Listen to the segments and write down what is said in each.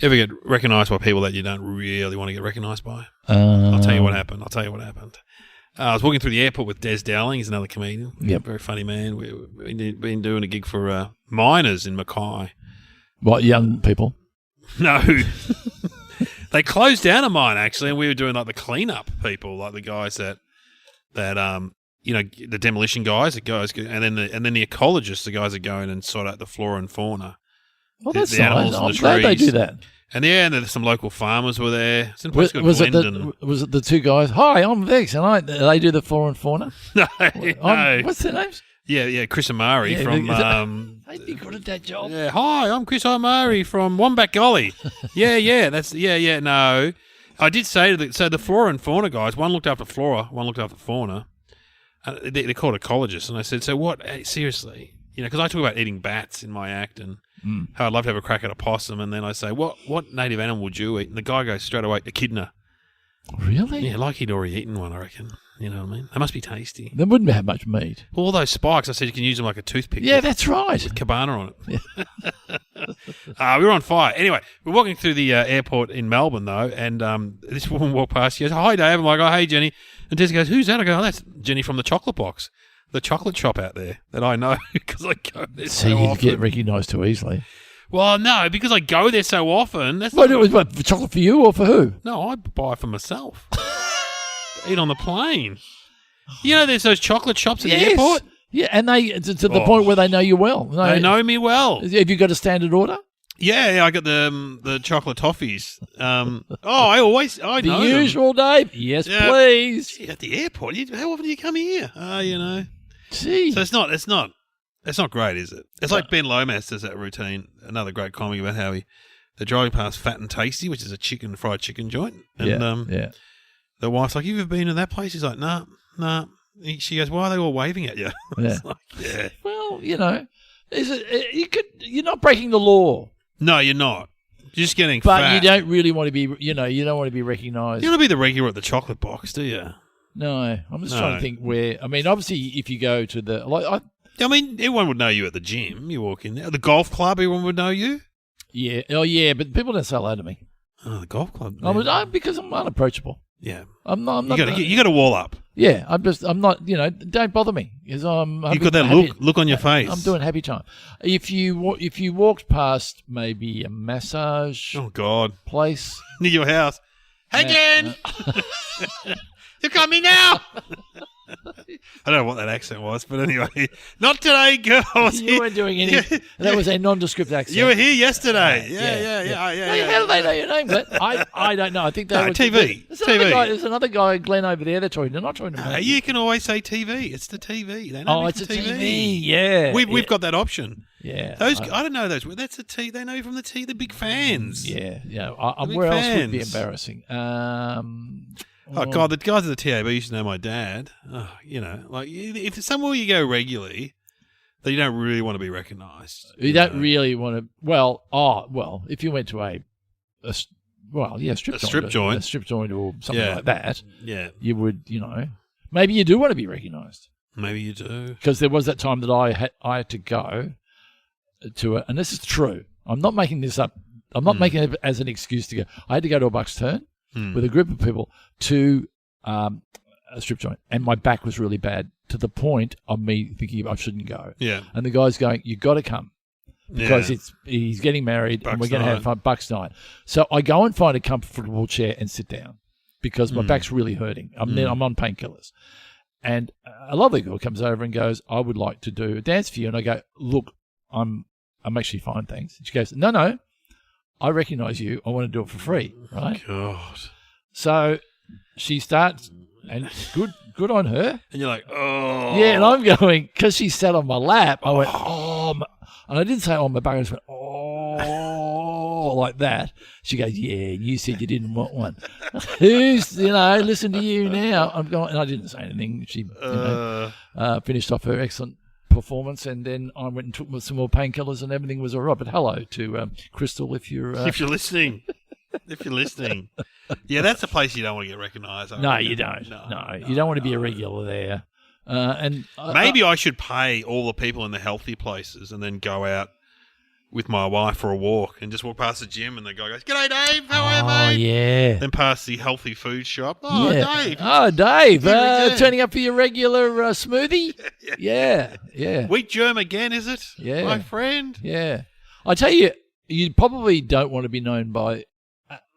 Ever get recognised by people that you don't really want to get recognised by? I'll tell you what happened. I was walking through the airport with Des Dowling. He's another comedian. Yep. Very funny man. We've been doing a gig for miners in Mackay. What, young people? No. They closed down a mine, actually, and we were doing like the cleanup people, like the guys that the demolition guys that goes, and then the ecologists, the guys that go in and sort out the flora and fauna. Well, that's the animals nice. and I'm the glad they trees. do that. And there's some local farmers were there. It's in a place called Was it Glendon. the two guys? Hi, I'm Vex, and they do the flora and fauna. No. What's their names? Yeah, Chris Amari from. They'd be good at that job. Yeah, hi, I'm Chris Amari from Wombat Gully. No, I did say to the flora and fauna guys. One looked after flora, one looked after fauna. They're called ecologists, and I said, so what? Seriously, because I talk about eating bats in my act and how I'd love to have a crack at a possum, and then I say, what native animal would you eat? And the guy goes straight away, echidna. Really? Yeah, like he'd already eaten one, I reckon. You know what I mean? They must be tasty. They wouldn't have much meat. Well, all those spikes, I said you can use them like a toothpick. Yeah, that's right. With cabana on it. Yeah. We were on fire. Anyway, we're walking through the airport in Melbourne, though, and this woman walked past. She goes, hi, Dave. I'm like, oh, hey, Jenny. And Tessa goes, who's that? I go, oh, that's Jenny from the Chocolate Box, the chocolate shop out there that I know because I go there so often. You get recognised too easily. Well, no, because I go there so often. That's what, for chocolate for you or for who? No, I buy for myself. Eat on the plane. There's those chocolate shops at the airport. Yeah, and they to the point where they know you well. They know me well. Have you got a standard order? Yeah, I got the chocolate toffees. I know the usual, Dave. Yes, please. Gee, at the airport, how often do you come here? Gee. So it's not great, is it? It's like Ben Lomas does that routine. Another great comic about how they're driving past Fat and Tasty, which is a fried chicken joint, and the wife's like, "You ever been to that place?" He's like, "Nah." She goes, "Why are they all waving at you?" Yeah. Well, is it? You're not breaking the law. No, you're not. You're just getting but fat. You don't really want to be. You don't want to be recognised. You don't want to be the regular at the chocolate box, do you? No, I'm just trying to think where. I mean, obviously, if you go to the everyone would know you at the gym. You walk in there. The golf club, everyone would know you. Yeah. Oh, yeah. But people don't say hello to me. Oh, the golf club. Because I'm unapproachable. Yeah. I'm not. You got to wall up. Yeah. I'm not. Don't bother me because I'm. You got that look on your face. I'm doing happy time. If you walked past maybe a massage. Oh God. Place near your house. Hey, Jen. You coming now? I don't know what that accent was, but anyway, not today, girls. You weren't doing any. That was a nondescript accent. You were here yesterday. Yeah. How do they know your name, Glenn? I don't know. I think they were TV. There's another guy, Glenn, over there. They're not talking to me. You can always say TV. It's the TV. They know it's a TV. Yeah, we've got that option. Yeah, I don't know those. That's a T. They know you from the T. They're big fans. Yeah. Where else would it be embarrassing? Oh God, the guys at the TAB used to know my dad. If somewhere you go regularly, that you don't really want to be recognised. You don't really want to. Well, if you went to a strip joint or something like that, you would, maybe you do want to be recognised. Maybe you do, because there was that time that I had to go to and this is true. I'm not making this up. I'm not making it as an excuse to go. I had to go to a Bucks Turn. With a group of people to a strip joint, and my back was really bad to the point of me thinking I shouldn't go. Yeah, and the guy's going, "You got to come because he's getting married, and we're going to have fun Bucks night." So I go and find a comfortable chair and sit down because my back's really hurting. I'm on painkillers, and a lovely girl comes over and goes, "I would like to do a dance for you," and I go, "Look, I'm actually fine, thanks." And she goes, "No. I recognise you. I want to do it for free, right?" God. So she starts, and good on her. And you're like, oh. Yeah, and I'm going, because she sat on my lap, I went, oh. And I didn't say on my back, I just went, oh, like that. She goes, yeah, you said you didn't want one. Who's, listen to you now. I'm going, and I didn't say anything. She finished off her excellent performance, and then I went and took some more painkillers, and everything was all right. But hello to Crystal, if you're listening. If you're listening. Yeah, that's a place you don't want to get recognised. No, you don't. No, you don't want to be a regular there. And maybe I should pay all the people in the healthy places and then go out with my wife for a walk and just walk past the gym and the guy goes, "G'day, Dave. How are you, Oh, mate?" yeah. Then past the healthy food shop. Oh, Yeah. Dave. Oh, Dave. Here again. Turning up for your regular smoothie? Yeah. Yeah. Wheat germ again, is it? Yeah. My friend. Yeah. I tell you, you probably don't want to be known by.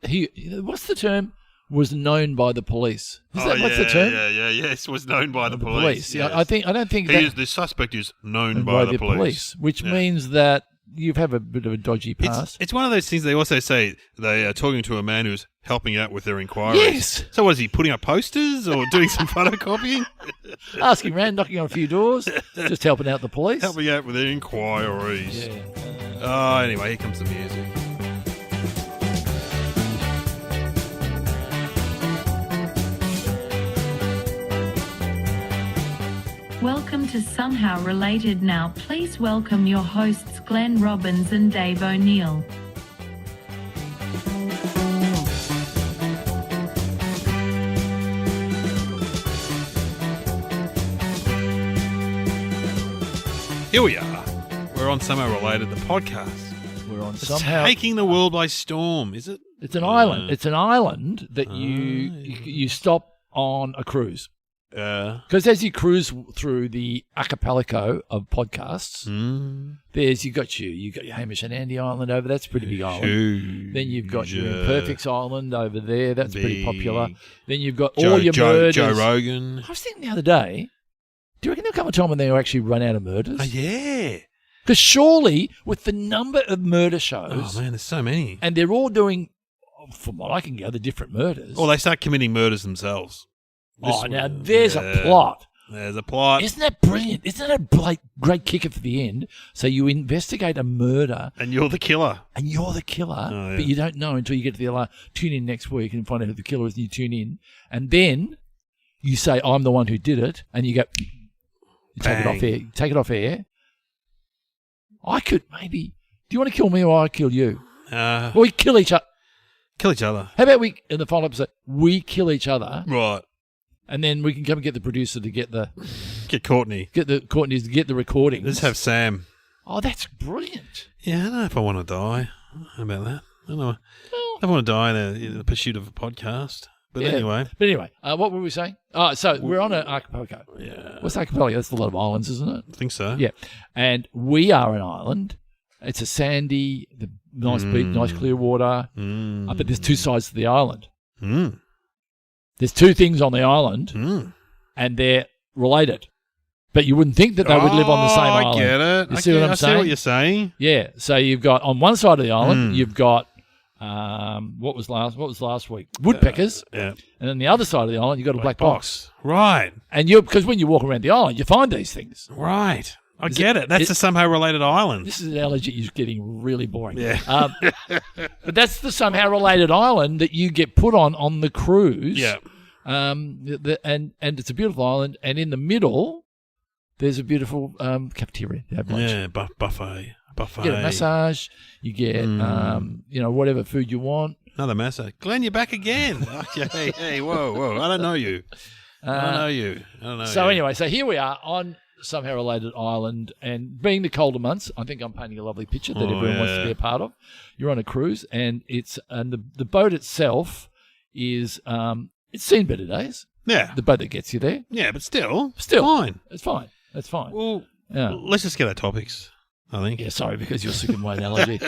What's the term? Was known by the police. What's the term? Yes, was known by the The police. Yeah, Yes. I don't think The suspect is known by the police. which Yeah. means that you have a bit of a dodgy past. It's one of those things they also say they are talking to a man who's helping out with their inquiries. Yes. So what is he, putting up posters or doing some photocopying? Asking around, knocking on a few doors, just helping out the police. Helping out with their inquiries. Yeah. Oh, anyway, here comes the music. Welcome to Somehow Related Now. Please welcome your hosts Glenn Robbins and Dave O'Neill. Here we are. We're on Somehow Related, the podcast. We're on It's somehow. taking the world by storm, is it? It's an island. It's an island that you stop on a cruise. Because as you cruise through the archipelago of podcasts, you got your Hamish and Andy Island over. That's a pretty big island. Then you've got your Imperfects Island over there. That's pretty popular. Then you've got all your murders. Joe Rogan. I was thinking the other day, do you reckon there'll come a time when they'll actually run out of murders? Oh, yeah. Because surely, with the number of murder shows, Oh, man, there's so many. and they're all doing, from what I can gather, different murders. Or they start committing murders themselves. Now there's a plot. There's a plot. Isn't that brilliant? Isn't that a great kicker for the end? So you investigate a murder, And you're the killer. and you're the killer, Oh, yeah. but you don't know until you get to the alarm. Tune in next week and find out who the killer is, and you tune in. And then you say, I'm the one who did it, and you go, you take it off Bang. air. Take it off air. I could maybe, do you want to kill me or I kill you? Well, we kill each other. Kill each other. How about we, in the final episode, we kill each other, Right. and then we can come and get the producer to get the Courtney. Courtney's to get the recordings. Let's have Sam. Oh, that's brilliant. Yeah, I don't know if I want to die. How about that? I don't know. I don't want to die in the pursuit of a podcast. But Yeah. anyway. But anyway, what were we saying? So we're on an archipelago. Yeah. What's archipelago? That's a lot of islands, isn't it? I think so. Yeah. And we are an island. It's a sandy, nice beach, nice clear water. But there's two sides to the island. There's two things on the island, and they're related. But you wouldn't think that they would live on the same island. I get it. You see what I'm I see saying? what you're saying. Yeah. So you've got on one side of the island, you've got what was last week? Woodpeckers. Yeah. And then the other side of the island, you've got a black box. Right. And because when you walk around the island, you find these things. Right. I get it. That's the somehow related island. This is an analogy is getting really boring. Yeah. But that's the somehow related island that you get put on the cruise. Yeah. And it's a beautiful island, and in the middle, there's a beautiful cafeteria to have lunch. Yeah. Buffet. You get a massage. You get whatever food you want. Another massage. Glenn, you're back again. Hey, whoa. I don't know you. I don't know you. So anyway, so here we are on somehow related island, and being the colder months, I think I'm painting a lovely picture that everyone wants to be a part of. You're on a cruise, and the boat itself is it's seen better days. Yeah. The boat that gets you there, Yeah, but still fine. fine. It's fine. That's fine. Well, Yeah. let's just get our topics, I think. Yeah, sorry, because you're sick of my analogy.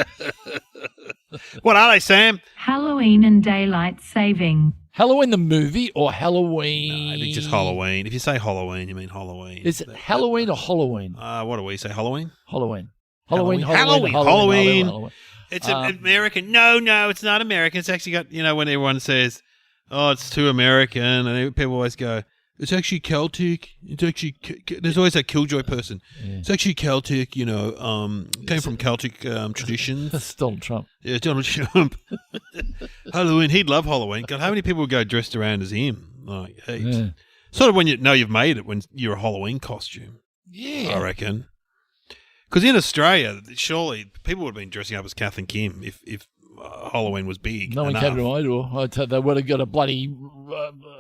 What are they, Sam? Halloween and daylight saving. Halloween the movie or Halloween? I think just Halloween. If you say Halloween, you mean Halloween. Is it Halloween or Halloween? What do we say? Halloween? Halloween. Halloween. It's American. No, it's not American. It's actually got, when everyone says, oh, it's too American, and people always go, it's actually Celtic. It's actually, there's always that killjoy person. Yeah. It's actually Celtic, came from Celtic traditions. That's Donald Trump. Yeah, Donald Trump. Halloween, he'd love Halloween. God, how many people would go dressed around as him? Like, heaps. Yeah. Sort of when you know you've made it when you're a Halloween costume. Yeah. I reckon. Because in Australia, surely people would have been dressing up as Kath and Kim if Halloween was big. No one came to my door. They would have got a bloody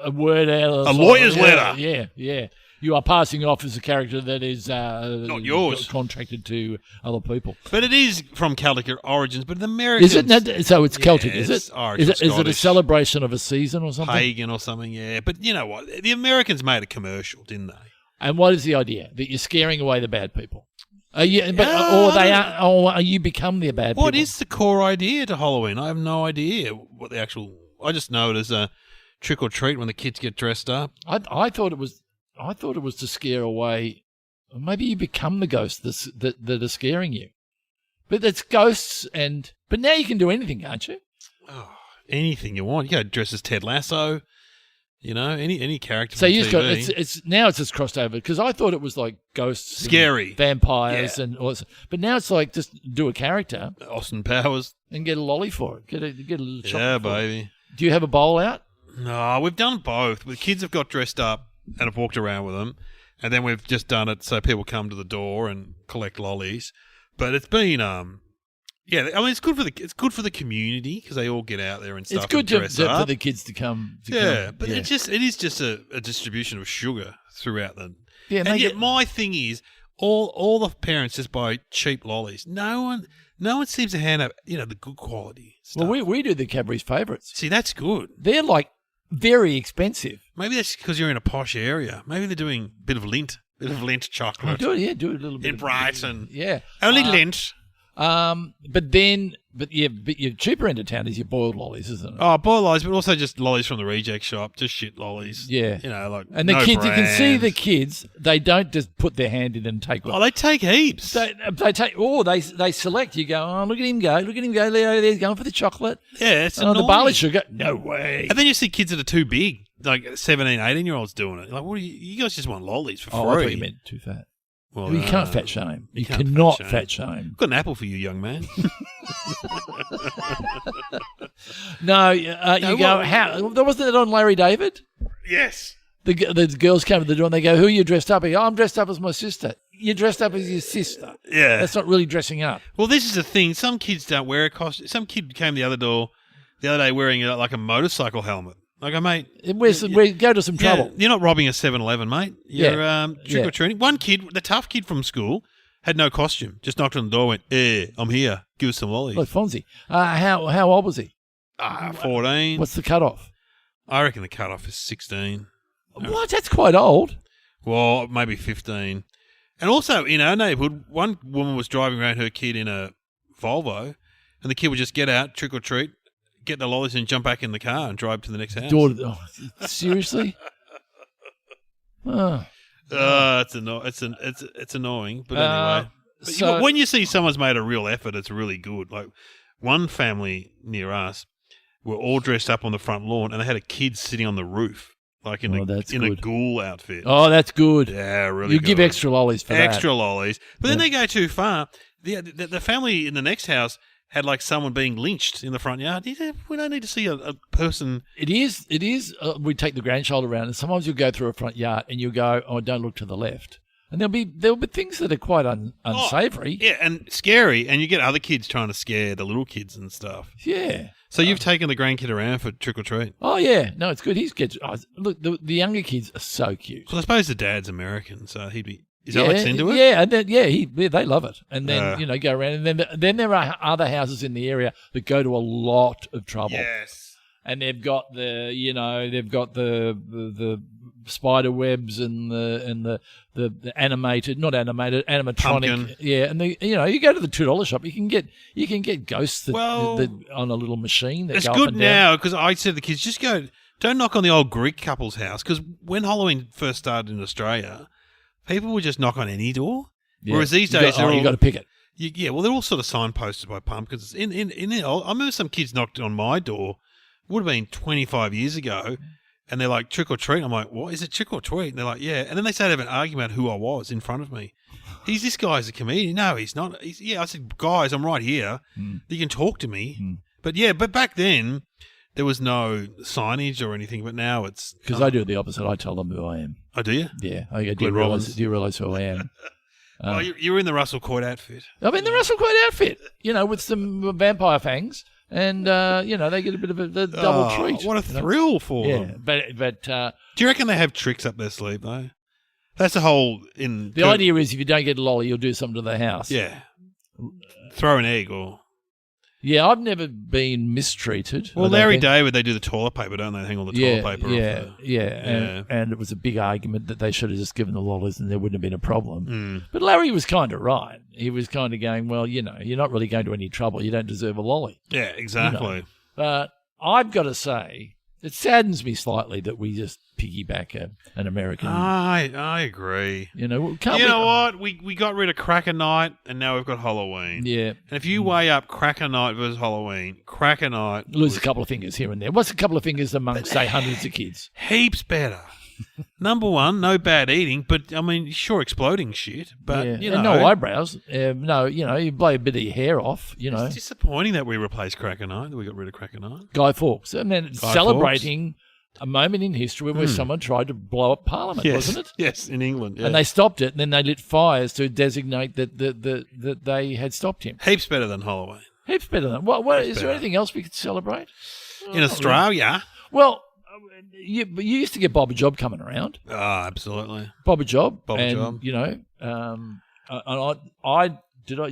a word out of a lawyer's letter. Yeah. You are passing off as a character that is Not yours. contracted to other people. But it is from Celtic origins. But the Americans, Is it? So it's Celtic, is it's it? Irish Is or it? Is it a Scottish. celebration of a season or something? pagan or something? Yeah. But you know what? The Americans made a commercial, didn't they? And what is the idea? That you're scaring away the bad people? Are you? But, No, or I they don't- are? Or are you become the bad people? What is the core idea to Halloween? I have no idea what the actual. I just know it as a trick or treat when the kids get dressed up. I thought it was. I thought it was to scare away. Maybe you become the ghosts that are scaring you. But it's ghosts and. But now you can do anything, can't you? Oh, anything you want. You go dress as Ted Lasso. You know, any character. So from you just got TV. it's now it's just crossed over because I thought it was like ghosts, and Scary. vampires, Yeah. and all this. But now it's like just do a character Austin Powers. and get a lolly for it. Get a little chocolate. Yeah, for it. baby. Do you have a bowl out? No, we've done both. The kids have got dressed up and have walked around with them, and then we've just done it so people come to the door and collect lollies. But it's been yeah. I mean, it's good for the community because they all get out there and stuff. It's good and to, dress for up. the kids to come. Yeah, come. but it is just a distribution of sugar throughout the. Yeah, and they yet get- my thing is all the parents just buy cheap lollies. No one seems to hand up the good quality stuff. Well, we do the Cadbury's favourites. See, that's good. They're like very expensive. Maybe that's because you're in a posh area. Maybe they're doing a bit of Lindt chocolate. Do it a little bit In Brighton. Yeah, Only Lindt. but your cheaper end of town is your boiled lollies, isn't it? Oh, boiled lollies, but also just lollies from the reject shop. Just shit lollies. Yeah. Like And the no kids, you can see brand. the kids. They don't just put their hand in and take one. Oh, they take heaps. They take. Oh, they select. You go. Oh, look at him go! Look at him go! Leo, there's going for the chocolate. yeah, it's Oh, the annoying. barley sugar. No way. And then you see kids that are too big, like 17, 18-year-olds doing it. Like, what do you guys just want lollies for free? Oh, I thought you meant too fat. Well, You no, can't fat shame. You can't cannot fat fat shame. shame. I've got an apple for you, young man. No, you No, go. what- How? Wasn't it on Larry David? Yes. The girls come to the door and they go, "Who are you dressed up?" I go, "I'm dressed up as my sister." You're dressed up as your sister. Yeah. That's not really dressing up. Well, this is the thing. Some kids don't wear a costume. Some kid came the other day wearing like a motorcycle helmet. Like, mate, We go to some trouble. you're not robbing a 7-Eleven, mate. You're Yeah. trick or treating. One kid, the tough kid from school, had no costume. Just knocked on the door, went, I'm here. Give us some lollies. Like Fonzie. How old was he? 14. What's the cutoff? I reckon the cutoff is 16. What? That's quite old. Well, maybe 15. And also, in our neighbourhood, one woman was driving around her kid in a Volvo, and the kid would just get out, trick or treat, get the lollies, and jump back in the car and drive to the next house. Daughter. Oh, seriously? Oh. It's annoying, but anyway. But So- when you see someone's made a real effort, it's really good. Like one family near us were all dressed up on the front lawn, and they had a kid sitting on the roof, like in a that's a good. ghoul outfit. Oh, that's good. Yeah, really. You good. give extra lollies for extra lollies, but then Yeah. they go too far. The family in the next house had like someone being lynched in the front yard. We don't need to see a person. that. It is. We take the grandchild around, and sometimes you'll go through a front yard and you'll go, "Oh, don't look to the left." And there'll be things that are quite unsavory. Yeah, and scary, and you get other kids trying to scare the little kids and stuff. Yeah. So you've taken the grandkid around for trick or treat. Oh yeah. No, it's good. Look. The younger kids are so cute. Well, I suppose the dad's American, so he'd be. Is Alex into it? Yeah, and then, they love it. And then Yeah. go around, and then there are other houses in the area that go to a lot of trouble. Yes. And they've got the spider webs and the animated, not animated, animatronic. Pumpkin. Yeah, and you go to the $2 shop, you can get ghosts that on a little machine that It's go up good and down. now because I said to the kids, just go. Don't knock on the old Greek couple's house because when Halloween first started in Australia, people would just knock on any door. Yeah. Whereas these days, you got to pick it. well, they're all sort of signposted by pumpkins. I remember some kids knocked on my door. Would have been 25 years ago, and they're like trick or treat. I'm like, what is it, trick or treat? And they're like, yeah. And then they started having an argument about who I was in front of me. This guy's a comedian. No, he's not. I said, guys, I'm right here. You can talk to me. But back then there was no signage or anything. But now it's Because I do the opposite. I tell them who I am. Oh, do you? Yeah. I go, do Glenn Robbins. you realize who I am? Oh, you were in the Russell Court outfit. I'm in the Russell Court outfit, with some vampire fangs. And, they get a bit of a double treat. What a thrill for Yeah, them. but Do you reckon they have tricks up their sleeve, though? That's the whole in The idea is if you don't get a lolly, you'll do something to the house. Yeah, throw an egg or. Yeah, I've never been mistreated. Well, I don't Larry think. David, they do the toilet paper, don't they? Hang all the Yeah, toilet paper yeah, off. yeah. And it was a big argument that they should have just given the lollies and there wouldn't have been a problem. Mm. But Larry was kind of right. He was kind of going, well, you're not really going to any trouble. You don't deserve a lolly. Yeah, exactly. But I've got to say, it saddens me slightly that we just piggyback an American. I agree. Can't You we? know what? We got rid of Cracker Night, and now we've got Halloween. Yeah. And if you weigh up Cracker Night versus Halloween, Cracker Night Lose a couple of fingers here and there. What's a couple of fingers amongst, say, hundreds of kids? heaps better. Number one, no bad eating, but I mean, sure, exploding shit. But Yeah. you know, And no eyebrows. No, you blow a bit of your hair off, it's disappointing that we replaced Cracker Night. That we got rid of Cracker Night. Guy Fawkes. And then celebrating a moment in history where someone tried to blow up Parliament, wasn't it? Yes, in England. Yeah. And they stopped it, and then they lit fires to designate that they had stopped him. heaps better than Halloween Heaps better than what is there better. anything else we could celebrate? in Australia. Well, you used to get Bob a Job coming around. Oh, absolutely. Bob a Job. Bob a and, Job.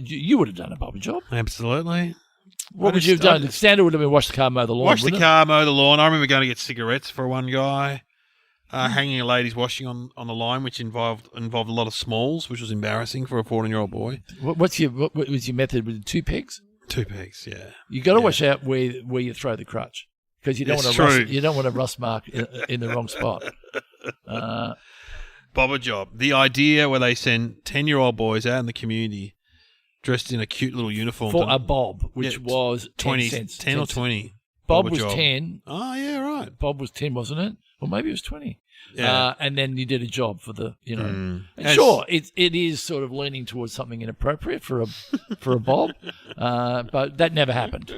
You would have done a Bob a Job. Absolutely. What would you have done? The standard would have been wash the car, mow the lawn. Wash the wouldn't it? car, mow the lawn. I remember going to get cigarettes for one guy, hanging a lady's washing on the line, which involved a lot of smalls, which was embarrassing for a 14-year-old boy. What was your method with 2 pegs? 2 pegs, yeah. You got to watch out where you throw the crutch because you don't It's want to true. you don't want a rust mark in the wrong spot. Bob a Job. The idea where they send 10-year-old boys out in the community dressed in a cute little uniform. For a bob, which Yeah, was 20 10 cents. 10 or 20. Bob a was Job. 10. Oh, yeah, right. Bob was 10, wasn't it? Or maybe it was 20. Yeah. And then you did a job for the, And As- sure, it is sort of leaning towards something inappropriate for a bob, but that never happened.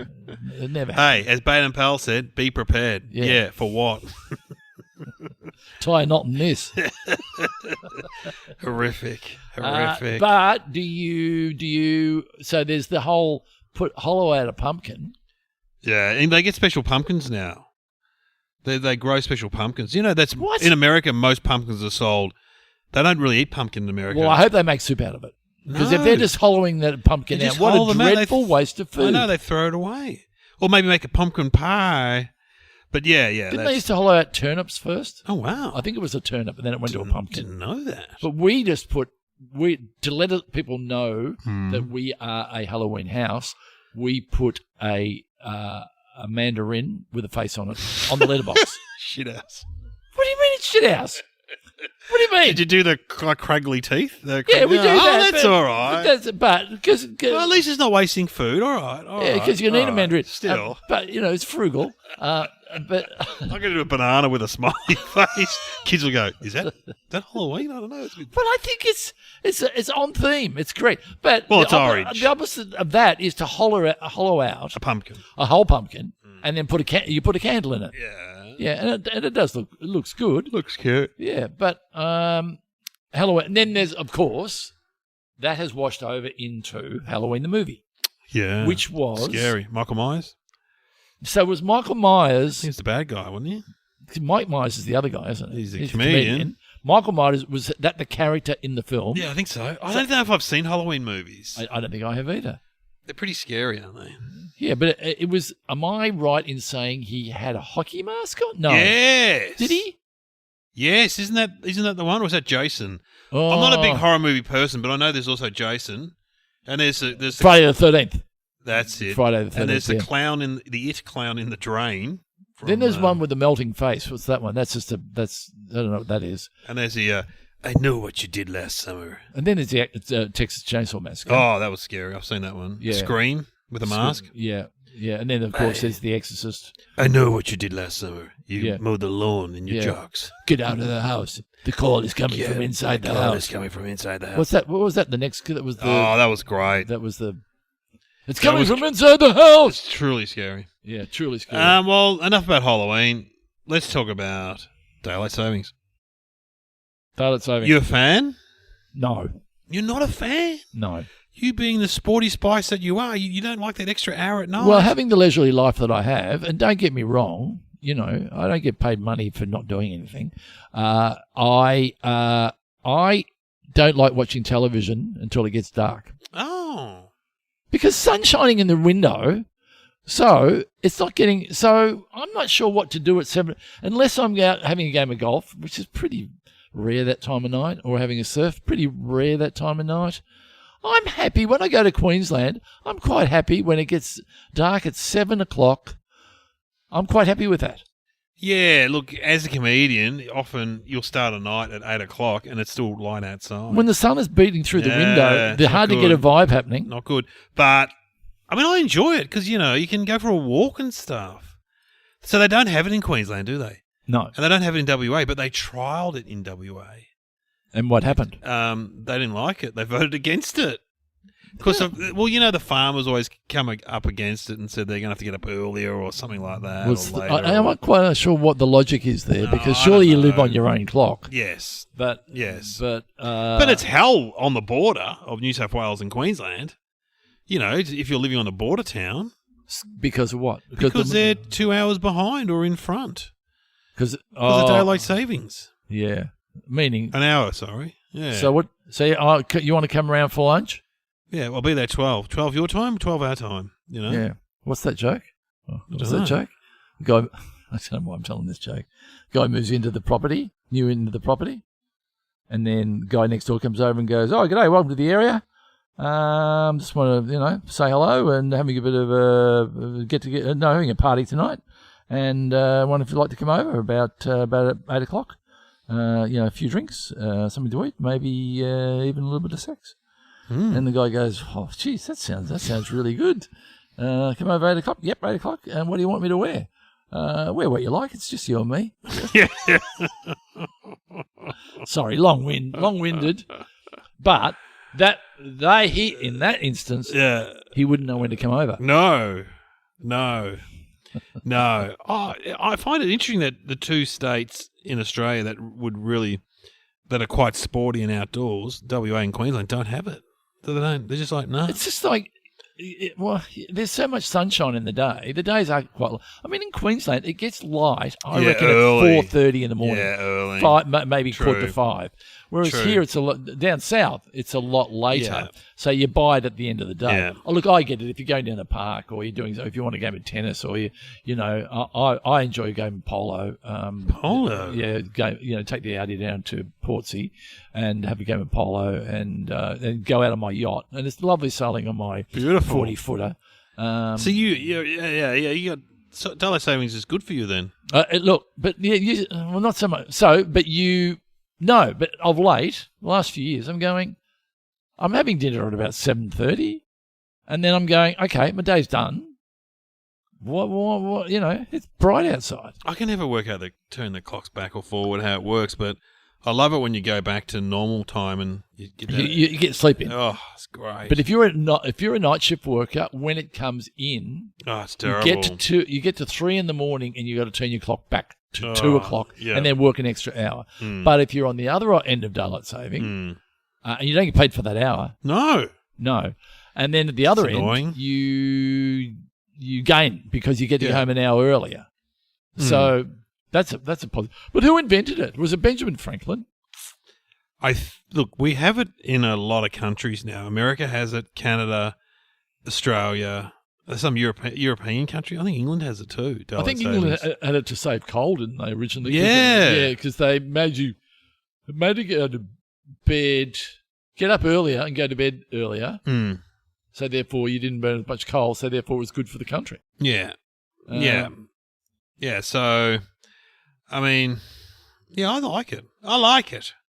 It never happened. Hey, as Baden Powell said, be prepared. Yeah. Yeah, for what? Tie a knot in this. Horrific. But do you? So there's the whole hollow out a pumpkin. Yeah, and they get special pumpkins now. They grow special pumpkins. You know, that's What? in America. Most pumpkins are sold. They don't really eat pumpkin in America. Well, I hope they make soup out of it. Because if No. they're just hollowing that pumpkin They out, just what hollow a them out. They- dreadful waste of I food. know they throw it away, or maybe make a pumpkin pie. But yeah. Didn't they used to hollow out turnips first? Oh wow! I think it was a turnip, and then it went to a pumpkin. Didn't know that. But we just to let people know that we are a Halloween house, we put a mandarin with a face on it on the letterbox. Shit ass. What do you mean it's shit house? What do you mean? Did you do the craggly teeth? Yeah, we do Oh, that. that's all right. But because Well, at least it's not wasting food. All right. yeah, because you need a mandarin. Still, but it's frugal. But I'm going to do a banana with a smiley face. Kids will go, "Is that Halloween?" I don't know. It's good. But I think it's on theme. It's great. But Well, it's orange. The opposite of that is to hollow out A pumpkin. a whole pumpkin and then put a candle in it. Yeah. Yeah, and it does looks good. Looks cute. Yeah, but Halloween. And then there's, of course, that has washed over into Halloween the movie, Yeah. which was scary. Michael Myers. So it was Michael Myers. He's the bad guy, wasn't he? Mike Myers is the other guy, isn't he? He's a comedian. Michael Myers was that the character in the film? Yeah, I think so. I don't know if I've seen Halloween movies. I don't think I have either. They're pretty scary, aren't they? Yeah, but it was. Am I right in saying he had a hockey mask on? No. Yes. Did he? Yes. Isn't that the one, or was that Jason? Oh, I'm not a big horror movie person, but I know there's also Jason, and there's the Friday the 13th. That's it. Friday the 13th. And there's the yeah. clown the it clown in the drain. Then there's one with the melting face. What's that one? That's I don't know what that is. And there's the I know what you did last summer. And then there's the Texas Chainsaw Massacre. Oh, that was scary. I've seen that one. Yeah. Scream with a mask. Yeah, yeah. And then of course there's The Exorcist. I know what you did last summer. You Yeah. mowed the lawn in your Yeah. jocks. Get out of the house. The call is coming from inside the house. It's coming from inside the house. What's that? What was that? The next that was the. Oh, that was great. That was the. It's That coming was- from inside the house. It's truly scary. Yeah, truly scary. Well, enough about Halloween. Let's talk about daylight savings. Daylight saving. You a fan? No, You're not a fan? no. You being the sporty spice that you are, you don't like that extra hour at night? Well, having the leisurely life that I have, and don't get me wrong, I don't get paid money for not doing anything. I I don't like watching television until it gets dark. Oh. Because sun's shining in the window, so it's not getting... So I'm not sure what to do at 7... Unless I'm out having a game of golf, which is pretty rare that time of night, or having a surf, pretty rare that time of night. I'm happy when I go to Queensland. I'm quite happy when it gets dark at 7 o'clock. I'm quite happy with that. Yeah, look, as a comedian, often you'll start a night at 8 o'clock and it's still light outside. When the sun is beating through the window, they're not hard to get a good. vibe happening. Not good. But, I mean, I enjoy it because, you know, you can go for a walk and stuff. So they don't have it in Queensland, do they? No. And they don't have it in WA, but they trialled it in WA. And what happened? They didn't like it. They voted against it. Because, well, you know, the farmers always come up against it and said they're going to have to get up earlier or something like that. Or later. I'm not quite sure what the logic is there, No, because I surely don't you live know. on your own clock. Yes. But Yes. but it's hell on the border of New South Wales and Queensland. You know, if you're living on a border town. because of what? Because they're 2 hours behind or in front. Because Because of daylight savings. Yeah, meaning. An hour, sorry. Yeah. So what? So you want to come around for lunch? Yeah, I'll be there 12. 12 your time, 12 our time, you know? Yeah. What's that joke? What's dunno. that joke? Guy, I don't know why I'm telling this joke. Guy moves into the property, and then guy next door comes over and goes, "Oh, g'day, welcome to the area. Just want to, say hello and having a bit of a having a party tonight, and wonder if you'd like to come over about 8 o'clock. A few drinks, something to eat, maybe even a little bit of sex." And the guy goes, "Oh, geez, that sounds really good. Come over 8 o'clock. Yep, 8 o'clock. And what do you want me to wear? Wear what you like. It's just you and me." Sorry, long-winded. But in that instance, he wouldn't know when to come over. No. Oh, I find it interesting that the two states in Australia that are quite sporty and outdoors, WA and Queensland, don't have it. They're just like, no. It's just like, there's so much sunshine in the day. The days are quite. I mean, in Queensland, it gets light. I reckon early. at 4:30 in the morning. Yeah, early. 5, maybe True. 4:45. Whereas True. here, it's a lot down south. It's a lot later. Yeah. So you buy it at the end of the day. Yeah. Oh, look, I get it. If you're going down a park, or if you want a game of tennis, or I enjoy a game of polo. Polo. Yeah, take the Audi down to Portsea and have a game of polo, and go out on my yacht. And it's lovely sailing on my Beautiful 40-footer. So you got daylight savings is good for you then. Look, but not so much. So, but but of late, the last few years, I'm having dinner at about 7:30, and then I'm going, okay, my day's done. What? It's bright outside. I can never work out turn the clocks back or forward how it works, but I love it when you go back to normal time and you get that. You get sleep in. Oh, it's great. But if you're a night shift worker, when it comes in, it's terrible. you get to 3 in the morning, and you got to turn your clock back to 2 o'clock, yeah. and then work an extra hour. But if you're on the other end of daylight saving, and you don't get paid for that hour, No. and then at the other It's end, annoying. you gain because you get to go home an hour earlier. So that's a positive. But who invented it? Was it Benjamin Franklin? Look, we have it in a lot of countries now. America has it, Canada, Australia, some European country. I think England has it too. I think England had it to save coal, didn't they, originally? Yeah. Because they made you go to bed, get up earlier and go to bed earlier. So therefore you didn't burn as much coal, so therefore it was good for the country. Yeah. So, I mean, I like it.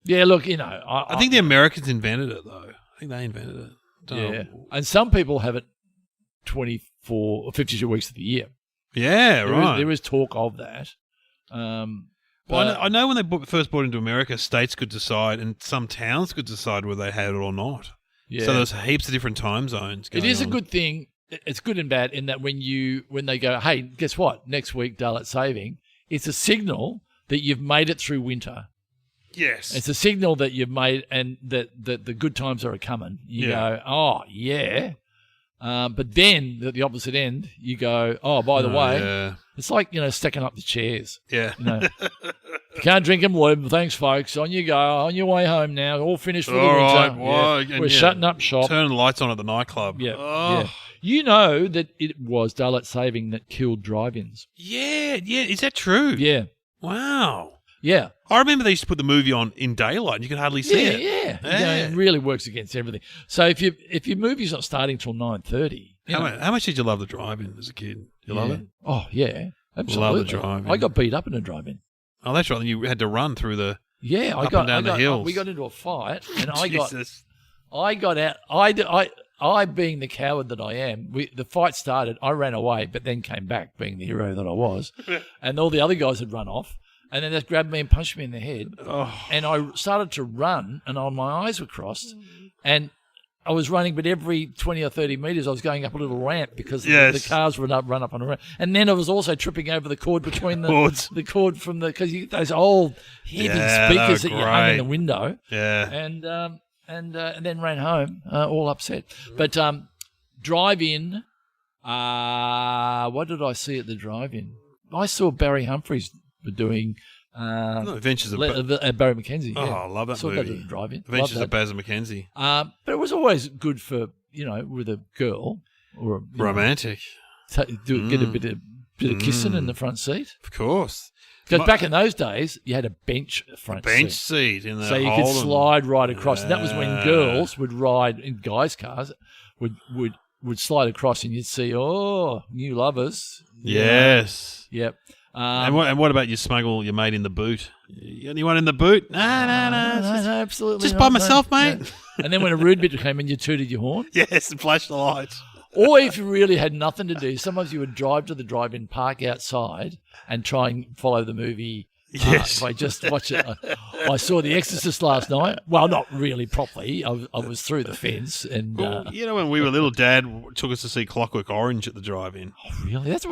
Yeah, look, I think the Americans invented it, though. I think they invented it. Don't know. And some people have it 24 or 52 weeks of the year. Yeah, right. There is talk of that. Well, I know when they first brought it into America, states could decide and some towns could decide whether they had it or not. Yeah. So there's heaps of different time zones going It is on. a good thing. It's good and bad in that when they go, hey, guess what? Next week, daylight saving, it's a signal that you've made it through winter. Yes. It's a signal that you've made and that the good times are coming. You go, oh, yeah. But then at the opposite end, you go, oh, by the way, yeah. it's like, stacking up the chairs. Yeah. If you can't drink them, well, thanks, folks. On you go. On your way home now. All finished for the All winter. right, well, Yeah. and We're yeah, shutting up shop. Turning the lights on at the nightclub. Yeah, Oh. yeah. You know that it was daylight saving that killed drive-ins. Yeah. Is that true? Yeah, Wow. yeah. I remember they used to put the movie on in daylight and you could hardly see Yeah, it. yeah. Yeah. You know, it really works against everything. So if your movie's not starting till 9:30, How much did you love the drive-in as a kid? You love it? Oh yeah, absolutely. Love the drive-in. I got beat up in a drive-in. Oh, that's right. You had to run through the... Yeah, Up and down the hills. We got into a fight, and Jesus. I got out. I being the coward that I am, the fight started. I ran away, but then came back, being the hero that I was, and all the other guys had run off. And then they grabbed me and punched me in the head. Oh. And I started to run, and my eyes were crossed. And I was running, but every 20 or 30 metres, I was going up a little ramp because the cars run up on a ramp. And then I was also tripping over the cord between the cord from because you get those old heavy speakers that you hung in the window. Yeah. And then ran home, all upset. But drive-in, what did I see at the drive-in? I saw Barry Humphries doing Adventures of... Barry McKenzie. Oh, Yeah. I love that saw movie. that at the drive-in. Adventures Love of Baz and Mackenzie. but it was always good for, with a girl or Romantic. get a bit of kissing in the front seat. Of course. Because back in those days, you had a bench front Bench seat. seat in the So you could Holden. slide right across. And that was when Yeah. girls would ride in guys' cars, would slide across, and you'd see, new lovers. Yes. Yep. And what about you smuggle your mate in the boot? Anyone in the boot? No. No, absolutely just not, by no, myself, no. mate. And then when a rude bit came in, you tooted your horn. Yes, and flash the lights. Or if you really had nothing to do, sometimes you would drive to the drive-in, park outside, and try and follow the movie. Yes. If I just watch it. I saw The Exorcist last night. Well, not really properly. I was through the fence. And Well, when we were little, Dad took us to see Clockwork Orange at the drive-in. really, that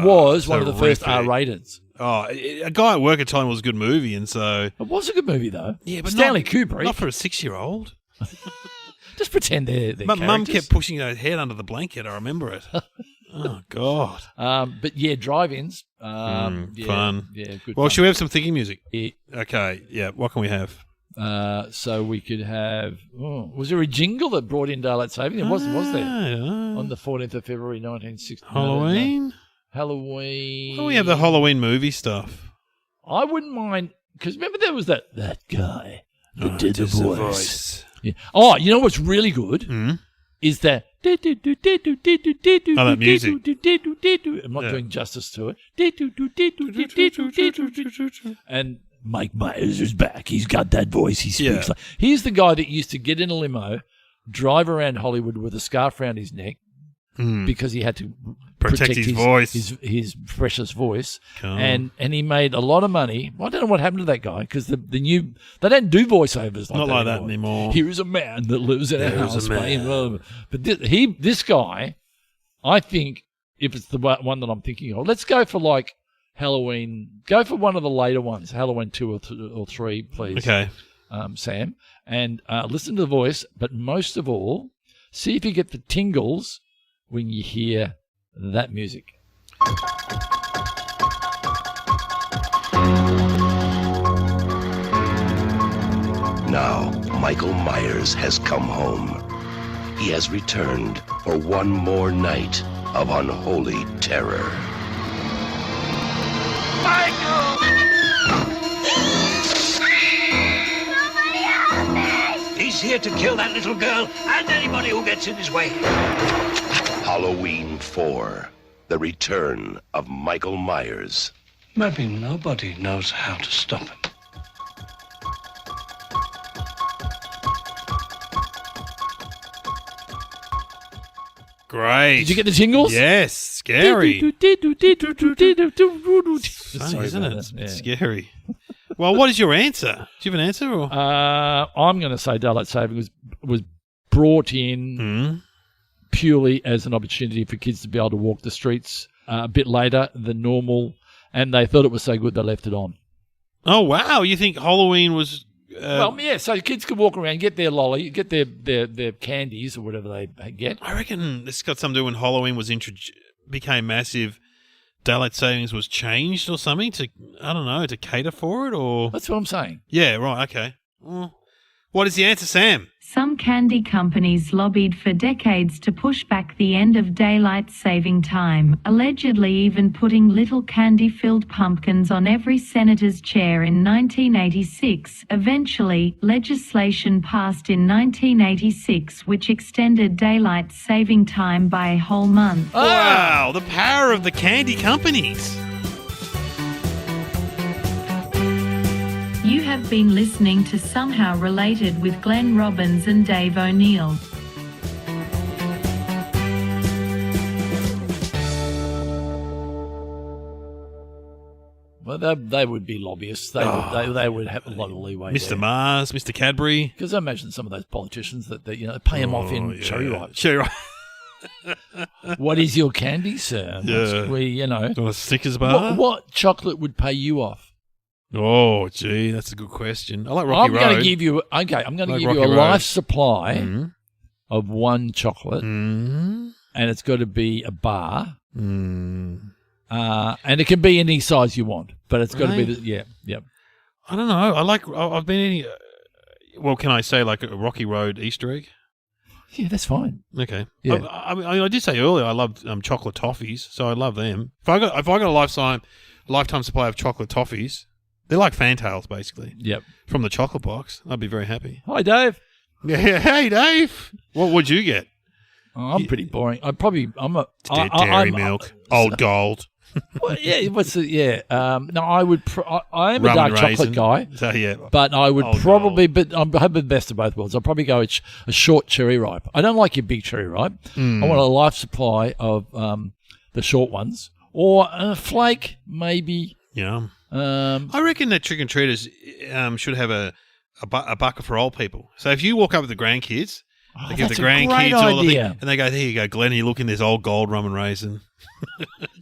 was one of the first horrific. R-rateds. Oh, a guy at work at the time was a good movie, and so... It was a good movie, though. Yeah, but Stanley not, Kubrick. Not for a 6-year-old. Just pretend they're Mum characters. kept pushing her head under the blanket. I remember it. Oh, God. But yeah, drive-ins. Fun. Yeah, good. Well, fun. should we have some thinking music? Yeah. Okay, yeah. What can we have? So we could have. Was there a jingle that brought in daylight saving? There was there? On the 14th of February, 1960. Halloween? Halloween. Oh, we have the Halloween movie stuff. I wouldn't mind, because remember there was that guy that did the voice. Yeah. Oh, you know what's really good is that. Oh, that music. I'm not doing justice to it. And Mike Myers is back. He's got that voice. He speaks like. He's the guy that used to get in a limo, drive around Hollywood with a scarf around his neck because he had to Protect his voice. his precious voice. Cool. And he made a lot of money. I don't know what happened to that guy because they don't do voiceovers Not like that anymore. Here is a man that lives in a There is house. a man. But this guy, I think, if it's the one that I'm thinking of, let's go for like Halloween. Go for one of the later ones, Halloween 2 or 3, please. Okay. Sam, and listen to the voice, but most of all, see if you get the tingles when you hear that music. Now, Michael Myers has come home. He has returned for one more night of unholy terror. He's here to kill that little girl and anybody who gets in his way. Halloween 4, the return of Michael Myers. Maybe nobody knows how to stop him. Great. Did you get the tingles? Yes. Scary. Funny, Sorry isn't about it? that. It's Yeah. scary. Well, what is your answer? Do you have an answer? Or? I'm going to say daylight saving was brought in purely as an opportunity for kids to be able to walk the streets a bit later than normal, and they thought it was so good they left it on. Oh, wow. You think Halloween was... Well, yeah, so kids could walk around, get their lolly, get their candies or whatever they get. I reckon this got something to do when Halloween was became massive. daylight savings was changed or something to, I don't know, to cater for it or? That's what I'm saying. Yeah, right, okay. Well, what is the answer, Sam? Some candy companies lobbied for decades to push back the end of daylight saving time, allegedly even putting little candy-filled pumpkins on every senator's chair in 1986. Eventually, legislation passed in 1986 which extended daylight saving time by a whole month. Wow, the power of the candy companies. You have been listening to Somehow Related with Glenn Robbins and Dave O'Neill. Well, they would be lobbyists. They would have a lot of leeway. Mr. Mars, Mr. Cadbury. Because I imagine some of those politicians that they pay them off in cherry ripe. Cherry ripe. What is your candy, sir? Yeah. Do you want a Snickers bar? What chocolate would pay you off? Oh, gee, that's a good question. I like Rocky I'm Road. going to give you. Okay, I'm going to give Rocky you a Road. life supply Mm-hmm. of one chocolate, Mm-hmm. and it's got to be a bar, Mm. and it can be any size you want, but it's got to be Right. yep. I don't know. I've been eating. Well, can I say like a Rocky Road Easter egg? Yeah, that's fine. Okay. Yeah. I mean, I did say earlier I love chocolate toffees, so I love them. If I got a lifetime supply of chocolate toffees, they're like Fantails basically Yep. from the chocolate box. I'd be very happy. Hi, Dave. Yeah. Hey, Dave. What would you get? Oh, I'm pretty boring. Dairy milk, old gold, Well, yeah. What's the no, I would. I am a rum dark and chocolate raisin. guy. So yeah, But I would Old probably, but I'm having the best of both worlds. I'll probably go a short cherry ripe. I don't like your big cherry ripe. Hmm. I want a life supply of the short ones, or a flake maybe. yeah. Um, I reckon that trick and treaters should have a bucket for old people. So if you walk up with the grandkids, they give the that's a great grandkids all the thing, idea. and they go, "There you go, Glenn. You look in this old gold rum and raisin,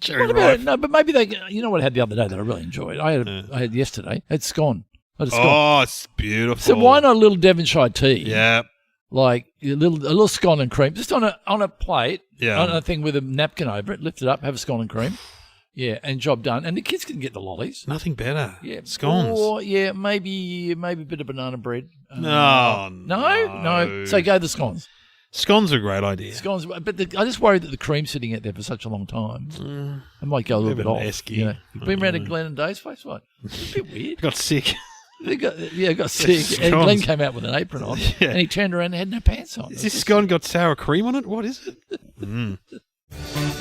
cherry what about ripe." no? But maybe they. You know what I had the other day that I really enjoyed. I had yesterday. It's scone. I had a scone. Oh, it's beautiful. So why not a little Devonshire tea? Yeah, Like a little scone and cream, just on a plate, Yeah. on a thing with a napkin over it. Lift it up, have a scone and cream, yeah, and job done. And the kids can get the lollies, nothing better. yeah, Scones. or maybe a bit of banana bread. No. So go the scones. Scones are a great idea. Scones, but I just worry that the cream's sitting out there for such a long time. It might go a little Bit bit of off. an esky. You know, you've been around to Glenn and Dave's place, what? It's a bit weird. Got sick. They got sick, and Scones. Glenn came out with an apron on, Yeah. and he turned around and had no pants on. Is this scone got sour cream on it? What is it?